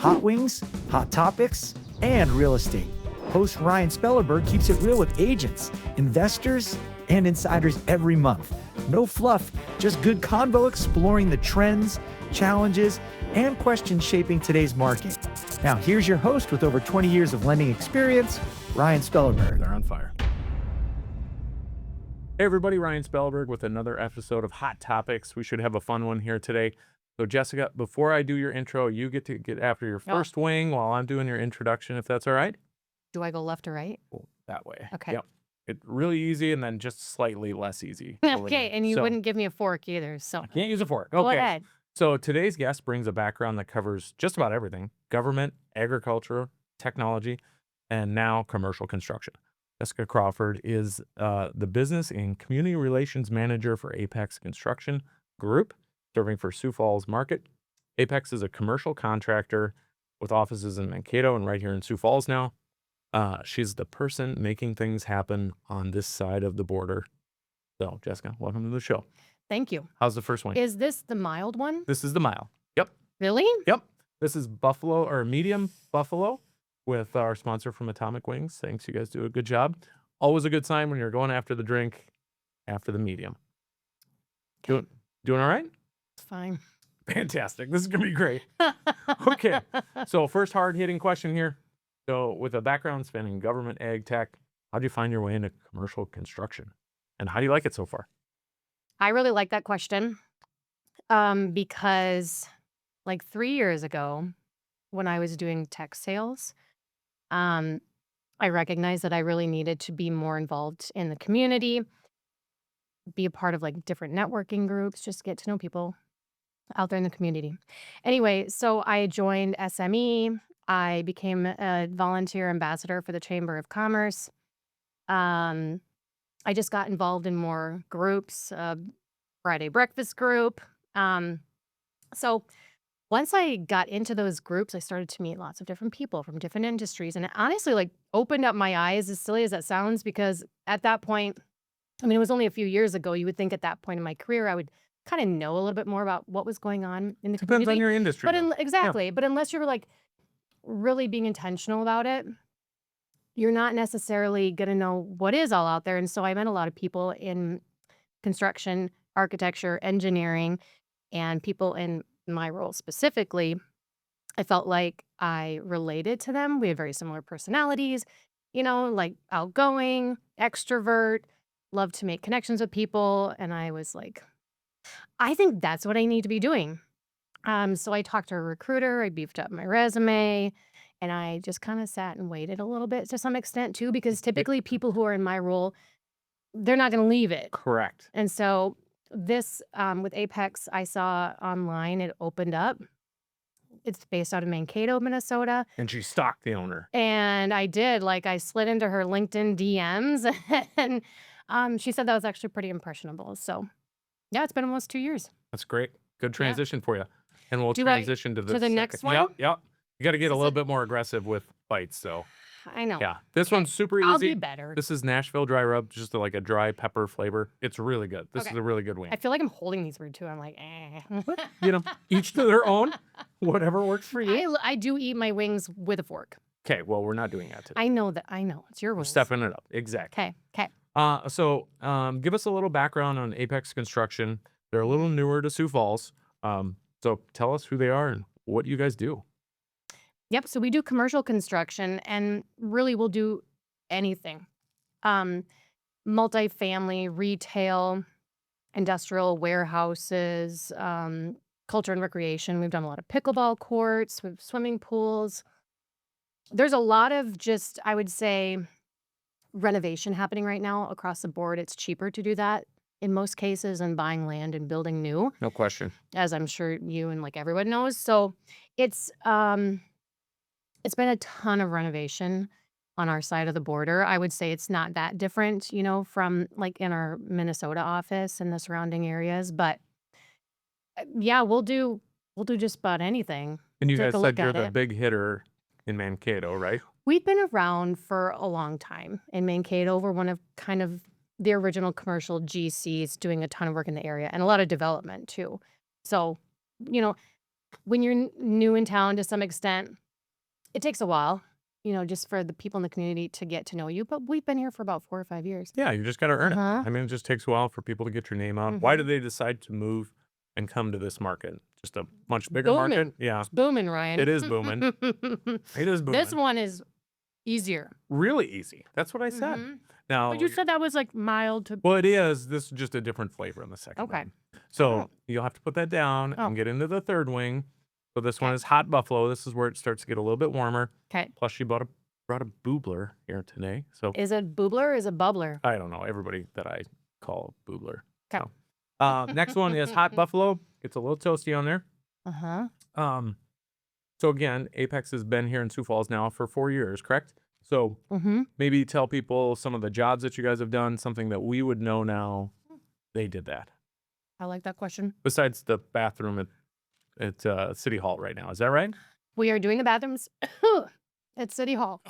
hot wings, hot topics, and real estate. Host Ryan Spellerberg keeps it real with agents, investors, and insiders every month. No fluff, just good convo exploring the trends, challenges, and questions shaping today's market. Now, here's your host with over 20 years of lending experience, Ryan Spellerberg. They're on fire. Hey everybody, Ryan Spellerberg with another episode of Hot Topics. We should have a fun one here today. So Jessica, before I do your intro, you get to get after your first wing while I'm doing your introduction, if that's all right. Do I go left or right? Oh, that way. Okay. Yep. It's really easy and then just slightly less easy. Okay, and you wouldn't give me a fork either, so. I can't use a fork. Go Okay. ahead. So today's guest brings a background that covers just about everything: government, agriculture, technology, and now commercial construction. Jessica Crawford is the business and community relations manager for APX Construction Group, serving for Sioux Falls market. APX is a commercial contractor with offices in Mankato and right here in Sioux Falls now. She's the person making things happen on this side of the border. So, Jessica, welcome to the show. Thank you. How's the first one? Is this the mild one? This is the mile. Yep. Really? Yep. This is buffalo or medium buffalo with our sponsor from Atomic Wings. Thanks. You guys do a good job. Always a good sign when you're going after the drink, after the medium. Okay. Doing all right? It's fine. Fantastic. This is going to be great. Okay. So first hard-hitting question here. So with a background spanning government, ag, tech, how'd you find your way into commercial construction? And how do you like it so far? I really like that question because like 3 years ago when I was doing tech sales, I recognized that I really needed to be more involved in the community, be a part of like different networking groups, just get to know people out there in the community. Anyway, so I joined SME. I became a volunteer ambassador for the Chamber of Commerce. I just got involved in more groups, Friday breakfast group. So once I got into those groups, I started to meet lots of different people from different industries. And it honestly like opened up my eyes, as silly as that sounds, because at that point, I mean, it was only a few years ago. You would think at that point in my career, I would kind of know a little bit more about what was going on in the Depends on community. your industry. But exactly. But unless you're like really being intentional about it, you're not necessarily going to know what is all out there. And so I met a lot of people in construction, architecture, engineering, and people in my role specifically. I felt like I related to them. We had very similar personalities, like outgoing, extrovert, love to make connections with people. And I was like, I think that's what I need to be doing. So I talked to a recruiter, I beefed up my resume, and I just kind of sat and waited a little bit to some extent too, because typically people who are in my role, they're not going to leave it. Correct. And so this, with Apex, I saw online, it opened up. It's based out of Mankato, Minnesota. And she stalked the owner. And I did, like I slid into her LinkedIn DMs and she said that was actually pretty impressionable. So yeah, it's been almost 2 years. That's great. Good transition for you. And we'll Do I- transition to to the next second. one? Yep. You got to get a Is little it- bit more aggressive with bites, so I know. yeah. This one's super easy. I'll be better. This is Nashville dry rub, just like a dry pepper flavor. It's really good. This Okay. is a really good wing. I feel like I'm holding these weird too. I'm like, Each to their own. Whatever works for you. I do eat my wings with a fork. Okay, well, we're not doing that today. I know that. I know. It's your We're rules. stepping it up. Exactly. Okay. So give us a little background on Apex Construction. They're a little newer to Sioux Falls. So tell us who they are and what you guys do. Yep. So we do commercial construction and really we'll do anything. Multifamily, retail, industrial warehouses, culture and recreation. We've done a lot of pickleball courts, we have swimming pools. There's a lot of just, I would say, renovation happening right now across the board. It's cheaper to do that in most cases than buying land and building new, No question. as I'm sure you and like everyone knows. So it's been a ton of renovation on our side of the border. I would say it's not that different, from like in our Minnesota office and the surrounding areas. But yeah, we'll do just about anything. And you Take guys a said look you're at the it. big hitter in Mankato, right? We've been around for a long time in Mankato. We're one of kind of the original commercial GCs doing a ton of work in the area and a lot of development too. So, when you're new in town to some extent, it takes a while, just for the people in the community to get to know you. But we've been here for about 4 or 5 years. Yeah, you just got to earn it. Uh-huh. I mean, it just takes a while for people to get your name out. Why Mhm. did they decide to move and come to this market? Just a much bigger market? Booming. Yeah, It's booming, Ryan. it is booming. It is booming. This one is easier. Really easy. That's what I said. Mhm. Now, But you said that was like mild to. well, it is. This is just a different flavor in the second Okay. one. So Oh. you'll have to put that down Oh. and get into the third wing. So this one Okay. is hot buffalo. This is where it starts to get a little bit warmer. Okay. Plus, she brought a boobler here today. So Is it boobler or is it bubbler? I don't know. Everybody that I call boobler. Okay. Next one is hot buffalo. It's a little toasty on there. Uh-huh. So again, Apex has been here in Sioux Falls now for 4 years, correct? So Mm-hmm. maybe tell people some of the jobs that you guys have done, something that we would know now. They did that. I like that question. Besides the bathroom at City Hall right now. Is that right? We are doing the bathrooms at City Hall.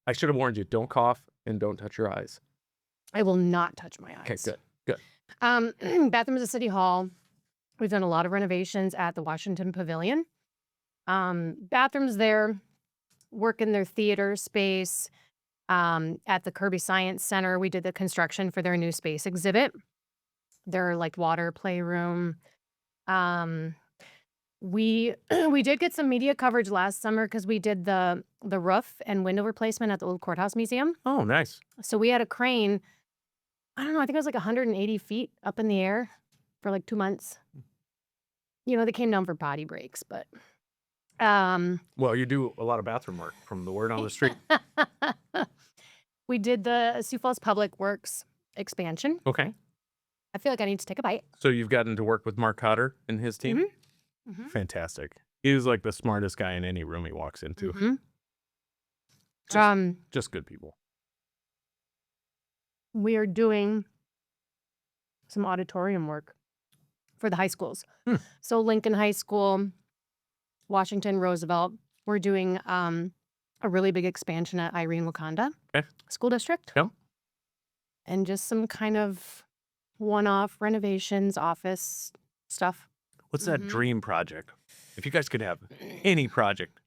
I should have warned you. Don't cough and don't touch your eyes. I will not touch my eyes. Okay, good. Bathrooms at City Hall. We've done a lot of renovations at the Washington Pavilion. Bathrooms there, work in their theater space. At the Kirby Science Center, we did the construction for their new space exhibit. Their like water playroom. We we did get some media coverage last summer because we did the roof and window replacement at the old courthouse museum. Oh, nice. So we had a crane. I don't know. I think it was like 180 feet up in the air for like 2 months. They came down for potty breaks, but Well, you do a lot of bathroom work from the word on the street. we did the Sioux Falls Public Works expansion. Okay. I feel like I need to take a bite. So you've gotten to work with Mark Cotter and his team? Mhm. Fantastic. He's like the smartest guy in any room he walks into. Mhm. Just good people. We are doing some auditorium work for the high schools. So Lincoln High School, Washington, Roosevelt. We're doing a really big expansion at Irene Wakanda School District. Yep. And just some kind of one-off renovations, office stuff. What's that dream project? If you guys could have any project.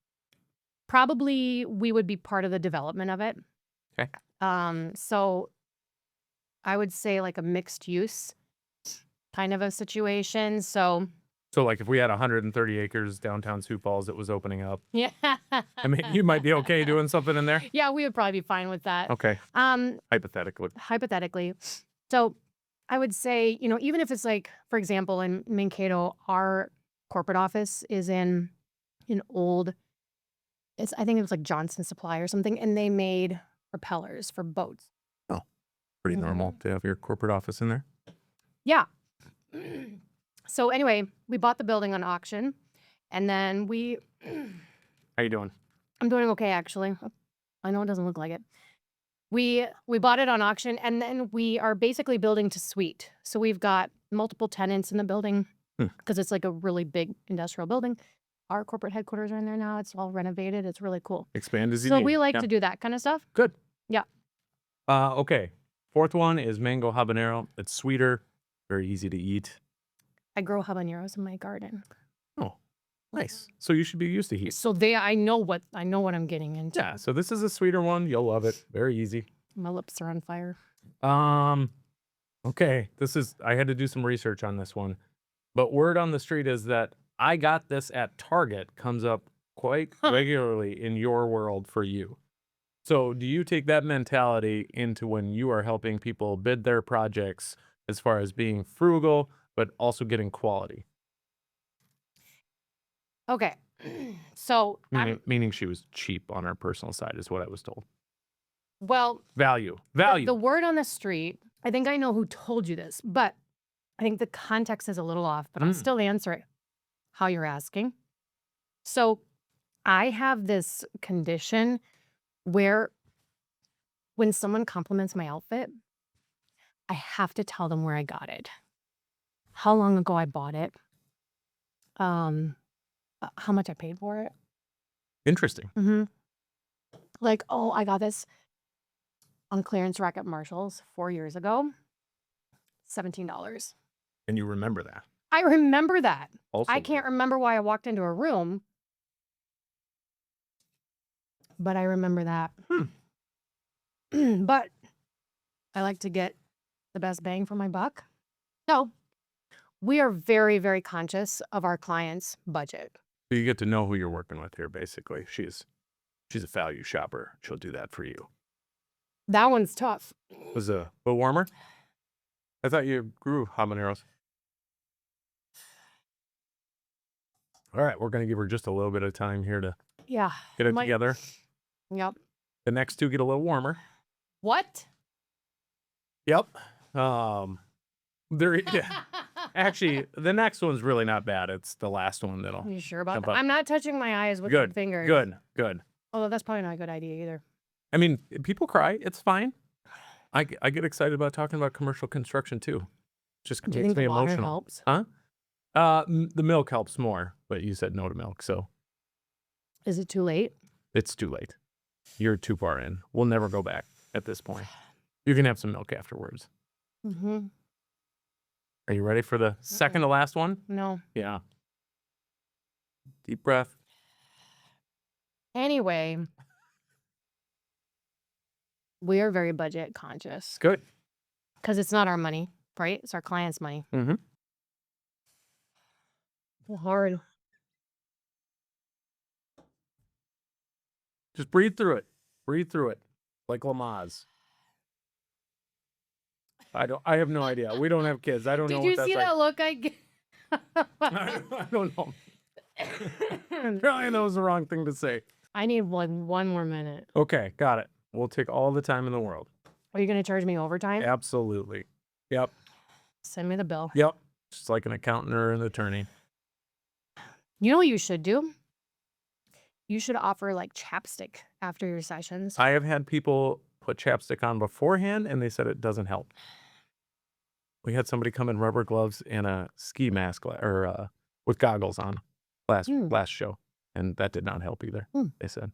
Probably we would be part of the development of it. Okay. So I would say like a mixed use kind of a situation. So like if we had 130 acres downtown Sioux Falls that was opening up, yeah. I mean, you might be okay doing something in there. Yeah, we would probably be fine with that. Okay. Hypothetically. So I would say, even if it's like, for example, in Mankato, our corporate office is in an old, I think it was like Johnson Supply or something, and they made propellers for boats. Pretty normal to have your corporate office in there. Yeah. So anyway, we bought the building on auction, and then How you doing? I'm doing okay, actually. I know it doesn't look like it. We bought it on auction, and then we are basically building to suite. So we've got multiple tenants in the building because it's like a really big industrial building. Our corporate headquarters are in there now. It's all renovated. It's really cool. Expand as you So need. we like Yeah. to do that kind of stuff. Good. Yeah. Okay. Fourth one is mango habanero. It's sweeter, very easy to eat. I grow habaneros in my garden. Oh, nice. So you should be used to heat. So I know what I'm getting into. Yeah. So this is a sweeter one. You'll love it. Very easy. My lips are on fire. Okay. I had to do some research on this one, but word on the street is that I got this at Target comes up quite regularly in your world for you. So do you take that mentality into when you are helping people bid their projects as far as being frugal, but also getting quality? Okay. So Meaning she was cheap on her personal side is what I was told. well, Value. the word on the street, I think I know who told you this, but I think the context is a little off, but I'll still answer it how you're asking. So I have this condition where when someone compliments my outfit, I have to tell them where I got it, how long ago I bought it, how much I paid for it. Interesting. Like, oh, I got this on clearance rack at Marshall's 4 years ago, $17. And you remember that. I remember that. Also I weird. can't remember why I walked into a room, but I remember that. But I like to get the best bang for my buck. So we are very, very conscious of our clients' budget. So you get to know who you're working with here, basically. She's a value shopper. She'll do that for you. That one's tough. Was a bit warmer? I thought you grew habaneros. All right, we're going to give her just a little bit of time here to Yeah. get it Might- together. Yep. The next two get a little warmer. What? Yep. There. Yeah. Actually, the next one's really not bad. It's the last one that'll. You sure about jump that? up. I'm not touching my eyes with my Good. fingers. Good. Although that's probably not a good idea either. I mean, people cry. It's fine. I get excited about talking about commercial construction too. Just Do you makes think me the water emotional. helps? Huh? The milk helps more, but you said no to milk, so Is it too late? it's too late. You're too far in. We'll never go back at this point. You can have some milk afterwards. Mm-hmm. Are you ready for the second to last one? No. Yeah. Deep breath. Anyway, we are very budget conscious Good. because it's not our money, right? It's our clients' money. Mm-hmm. Hard. Just breathe through it. Breathe through it. Like Lamaze. I have no idea. We don't have kids. I don't know Did what you that's see like. that look I get? I don't know. Apparently that was the wrong thing to say. I need one more minute. Okay, got it. We'll take all the time in the world. Are you going to charge me overtime? Absolutely. Yep. Send me the bill. Yep. Just like an accountant or an attorney. You know what you should do? You should offer like chapstick after your sessions. I have had people put chapstick on beforehand and they said it doesn't help. We had somebody come in rubber gloves and a ski mask or with goggles on last show, and that did not help either. They said.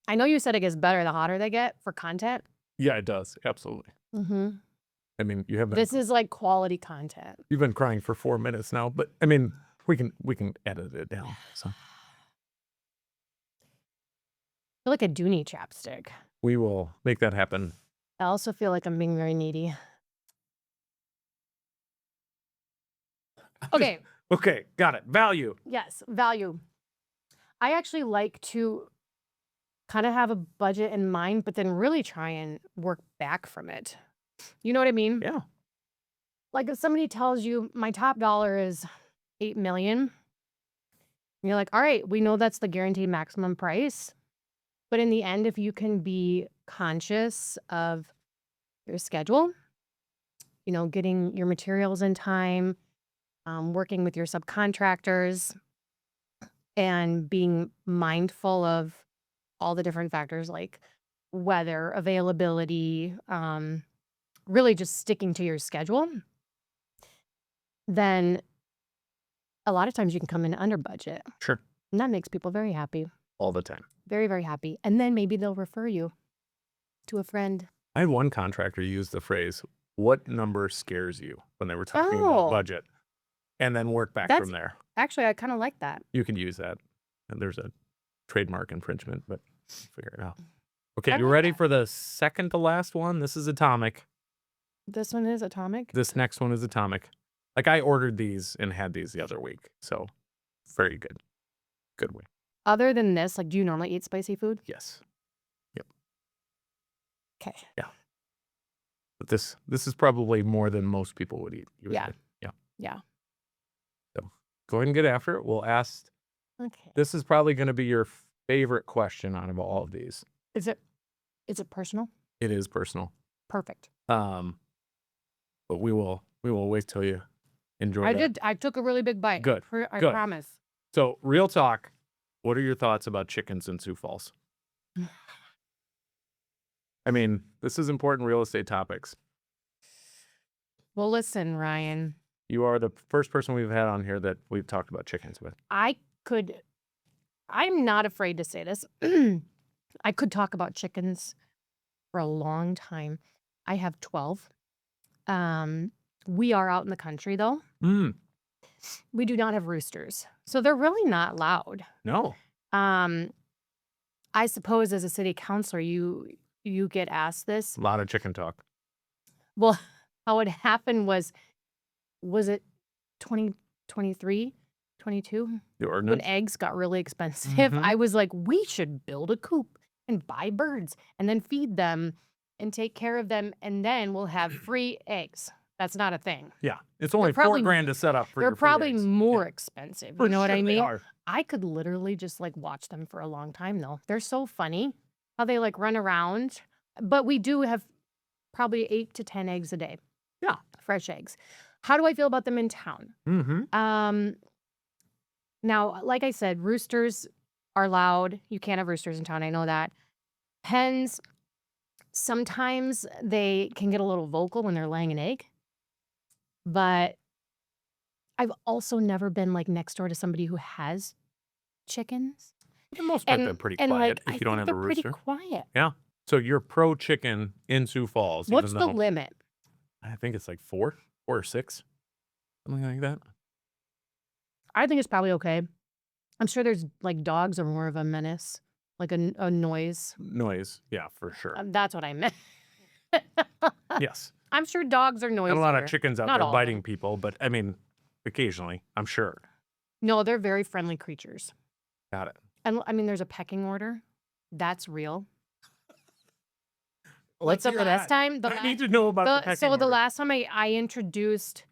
I know you said it gets better the hotter they get for content. Yeah, it does. Absolutely. Mm-hmm. I mean, you have been, This is like quality content. you've been crying for 4 minutes now, but I mean, we can edit it down. So I feel like I do need chapstick. we will make that happen. I also feel like I'm being very needy. Okay. Okay, got it. Value. Yes, value. I actually like to kind of have a budget in mind, but then really try and work back from it. You know what I mean? Yeah. Like if somebody tells you my top dollar is 8 million, and you're like, all right, we know that's the guaranteed maximum price. But in the end, if you can be conscious of your schedule, you know, getting your materials in time, working with your subcontractors, and being mindful of all the different factors like weather, availability, really just sticking to your schedule, then a lot of times you can come in under budget. Sure. And that makes people very happy. All the time. Very, very happy. And then maybe they'll refer you to a friend. I had one contractor use the phrase, "What number scares you?" when they were talking about budget, and then work back That's- from there. Actually, I kind of like that. You can use that. And there's a trademark infringement, but figure it out. Okay, I you like ready that. for the second to last one? This is atomic. This one is atomic. This next one is atomic. Like I ordered these and had these the other week. So very good. Good week. Other than this, like, do you normally eat spicy food? Yes. Okay. But this is probably more than most people would eat. You would Yeah. say. Yeah. Yeah. So go ahead and get after it. We'll ask. Okay. This is probably going to be your favorite question out of all of these. Is it personal? It is personal. Perfect. But we will wait till you enjoy that. I took a really big bite. Good, I good. promise. So, real talk. What are your thoughts about chickens in Sioux Falls? I mean, this is important real estate topics. Well, listen, Ryan, You are the first person we've had on here that we've talked about chickens with. I'm not afraid to say this. I could talk about chickens for a long time. I have 12. We are out in the country though. We do not have roosters, so they're really not loud. No. Um, I suppose as a city councilor, you get asked this. A lot of chicken talk. Well, how it happened was it 2023, 22? The When ordinance. eggs got really expensive, Mhm. I was like, we should build a coop and buy birds and then feed them and take care of them, and then we'll have free eggs. That's not a thing. Yeah. It's only probably- $4,000 to set up for They're your free probably eggs. more Yeah. expensive. For You know what sure I they mean? are. I could literally just like watch them for a long time though. They're so funny how they like run around. But we do have probably 8 to 10 eggs a day. Yeah. Fresh eggs. How do I feel about them in town? Mm-hmm. Now, like I said, roosters are loud. You can't have roosters in town. I know that. Hens, sometimes they can get a little vocal when they're laying an egg. But I've also never been like next door to somebody who has chickens. For the most part, they're pretty quiet like, if I you don't think have a they're rooster. pretty quiet. Yeah. So you're pro chicken in Sioux Falls. What's even the though limit? I think it's like 4 or 6, something like that. I think it's probably okay. I'm sure there's like dogs are more of a menace, like a noise. Noise. Yeah, for sure. That's what I meant. Yes. I'm sure dogs are noisy. Got a lot of chickens out Not there all of them. biting people, but I mean, occasionally, I'm sure. No, they're very friendly creatures. Got it. And I mean, there's a pecking order. That's real. Let's the hear last that. time, I need to know about the pecking so the order. last time I introduced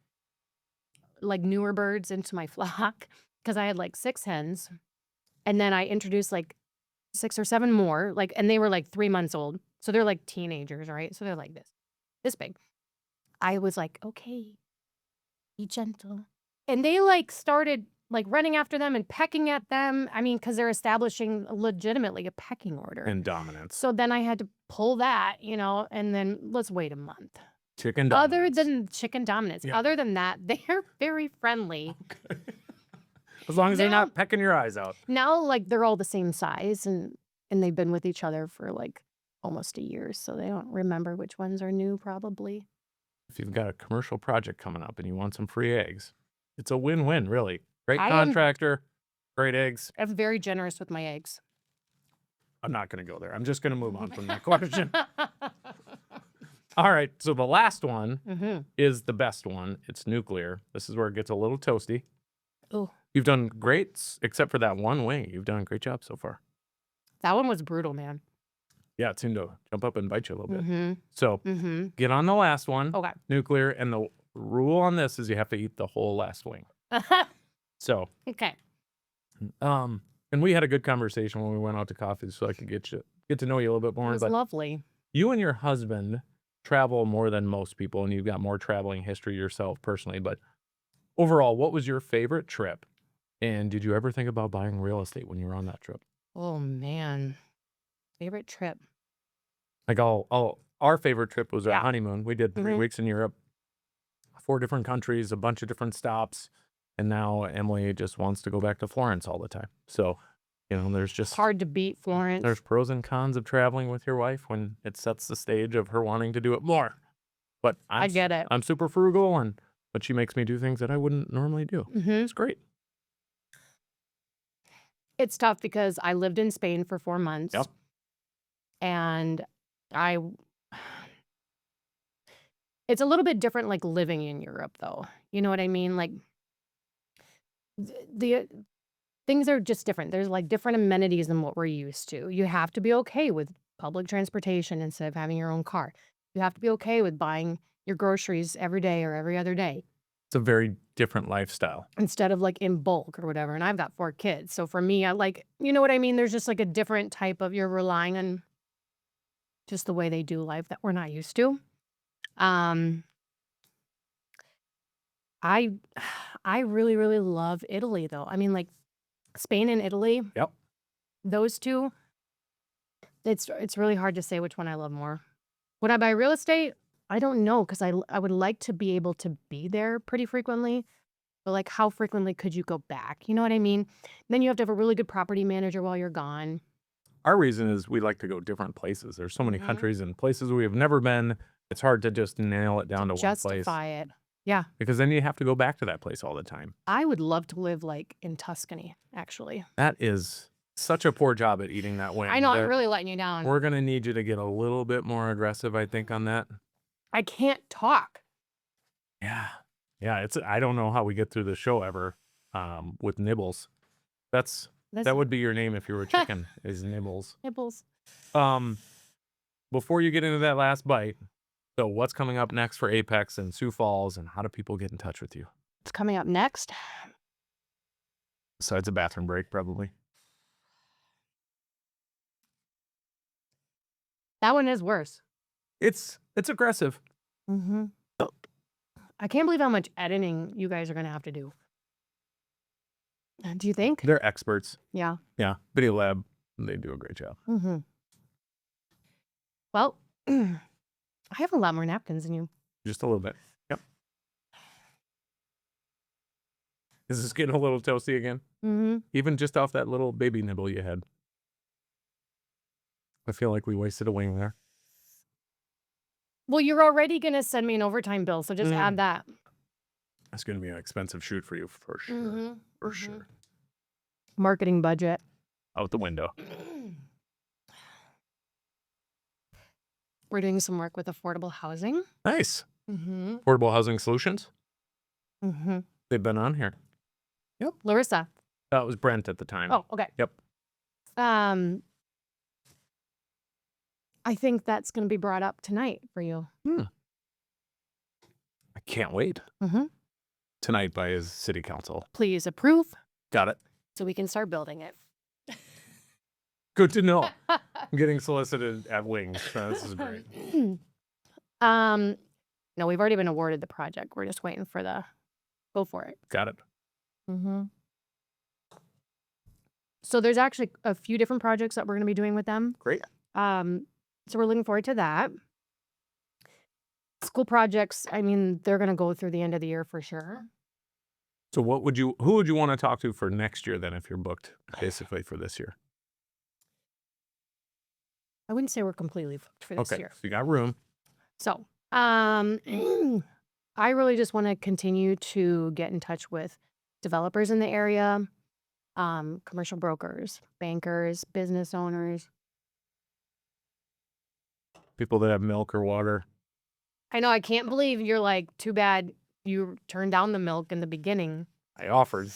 like newer birds into my flock because I had like 6 hens, and then I introduced like 6 or 7 more, like, and they were like 3 months old, so they're like teenagers, right? So they're like this big. I was like, okay, be gentle, and they like started like running after them and pecking at them. I mean, because they're establishing legitimately a pecking order. And dominance. So then I had to pull that, and then let's wait a month. Chicken dominance. Other than chicken dominance, Yeah. other than that, they're very friendly. Okay. As long as they're Now- not pecking your eyes out. Now, like they're all the same size, and they've been with each other for like almost a year, so they don't remember which ones are new, probably. If you've got a commercial project coming up and you want some free eggs, it's a win-win, really. Great I am- contractor, great eggs. I'm very generous with my eggs. I'm not going to go there. I'm just going to move on from that question. All right. So the last one Mm-hmm. is the best one. It's nuclear. This is where it gets a little toasty. Oh, You've done great, except for that one wing. You've done a great job so far. that one was brutal, man. Yeah, it seemed to jump up and bite you a little bit. Mm-hmm. So Mm-hmm. get on the last one, Okay. nuclear. And the rule on this is you have to eat the whole last wing. So, Okay. and we had a good conversation when we went out to coffee, so I could get to know you a little bit It more. was But lovely. you and your husband travel more than most people, and you've got more traveling history yourself personally. But overall, what was your favorite trip? And did you ever think about buying real estate when you were on that trip? Oh man, favorite trip. Like our favorite trip was our Yeah. honeymoon. We did 3 Mhm. weeks in Europe, 4 different countries, a bunch of different stops. And now Emily just wants to go back to Florence all the time. So, there's just Hard to beat Florence. there's pros and cons of traveling with your wife when it sets the stage of her wanting to do it more. But I get it. I'm super frugal, but she makes me do things that I wouldn't normally do. Mm-hmm. It's great. It's tough because I lived in Spain for 4 months. Yep. And it's a little bit different like living in Europe though. You know what I mean? Like the things are just different. There's like different amenities than what we're used to. You have to be okay with public transportation instead of having your own car. You have to be okay with buying your groceries every day or every other day It's a very different lifestyle. instead of like in bulk or whatever. And I've got 4 kids. So for me, I like, you know what I mean? There's just like a different type of, you're relying on just the way they do life that we're not used to. I really, really love Italy though. I mean, like Spain and Italy, Yep. those two, it's really hard to say which one I love more. Would I buy real estate? I don't know because I would like to be able to be there pretty frequently. But like how frequently could you go back? You know what I mean? Then you have to have a really good property manager while you're gone. Our reason is we like to go different places. There's so many Mhm. countries and places we have never been. It's hard to just nail it down to one place. Justify it. Yeah. because then you have to go back to that place all the time. I would love to live like in Tuscany, actually. That is such a poor job at eating that wing. I know, I'm that really letting you down. We're going to need you to get a little bit more aggressive, I think, on that. I can't talk. Yeah. Yeah. I don't know how we get through the show ever with Nibbles. That's That would be your name if you were a chicken, is Nibbles. Nibbles. Before you get into that last bite, so what's coming up next for Apex and Sioux Falls, and how do people get in touch with you? It's coming up next. Besides a bathroom break, probably. That one is worse. It's aggressive. Mm-hmm. I can't believe how much editing you guys are going to have to do. Do you think? They're experts. Yeah. Yeah. Video Lab, they do a great job. Mm-hmm. Well, I have a lot more napkins than you. Just a little bit. Yep. Is this getting a little toasty again? Mm-hmm. Even just off that little baby nibble you had. I feel like we wasted a wing there. Well, you're already going to send me an overtime bill, so just add that. That's going to be an expensive shoot for you, for sure. Mm-hmm. For sure. Marketing budget. Out the window. We're doing some work with affordable housing. Nice. Mm-hmm. Affordable Housing Solutions. Mm-hmm. They've been on here. Yep. Larissa. That was Brent at the time. Oh, okay. Yep. I think that's going to be brought up tonight for you. I can't wait. Mm-hmm. Tonight by his city council. Please approve Got it. so we can start building it. Good to know. I'm getting solicited at Wings. So this is great. No, we've already been awarded the project. We're just waiting for the go for it. Got it. Mm-hmm. So there's actually a few different projects that we're going to be doing with them. Great. So we're looking forward to that. School projects, I mean, they're going to go through the end of the year for sure. So who would you want to talk to for next year then if you're booked basically for this year? I wouldn't say we're completely booked for this Okay. year. So you got room. So, I really just want to continue to get in touch with developers in the area, commercial brokers, bankers, business owners. People that have milk or water. I know, I can't believe you're like, too bad you turned down the milk in the beginning. I offered.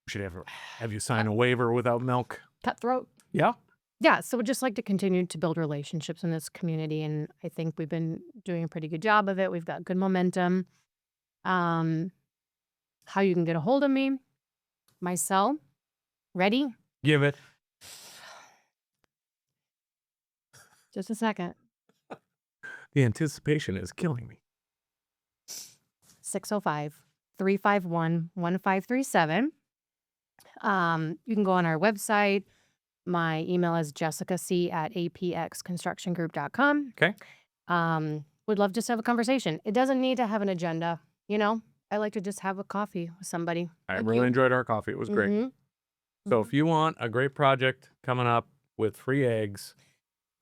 Should have you sign a waiver without milk? Cutthroat. Yeah. Yeah, so we'd just like to continue to build relationships in this community, and I think we've been doing a pretty good job of it. We've got good momentum. How you can get a hold of me, my cell, ready? Give it. Just a second. The anticipation is killing me. 605-351-1537. You can go on our website. My email is jessicac@apxconstructiongroup.com. Okay. Would love just to have a conversation. It doesn't need to have an agenda, you know? I like to just have a coffee with somebody. I like really you. enjoyed our coffee. It was great. Mhm. So if you want a great project coming up with free eggs,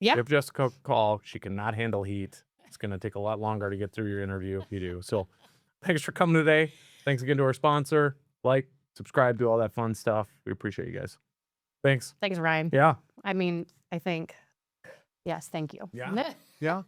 Yep. give Jessica a call. She cannot handle heat. It's going to take a lot longer to get through your interview if you do. So thanks for coming today. Thanks again to our sponsor. Like, subscribe, do all that fun stuff. We appreciate you guys. Thanks. Thanks, Ryan. Yeah. I mean, I think, yes, thank you. Yeah. Yeah.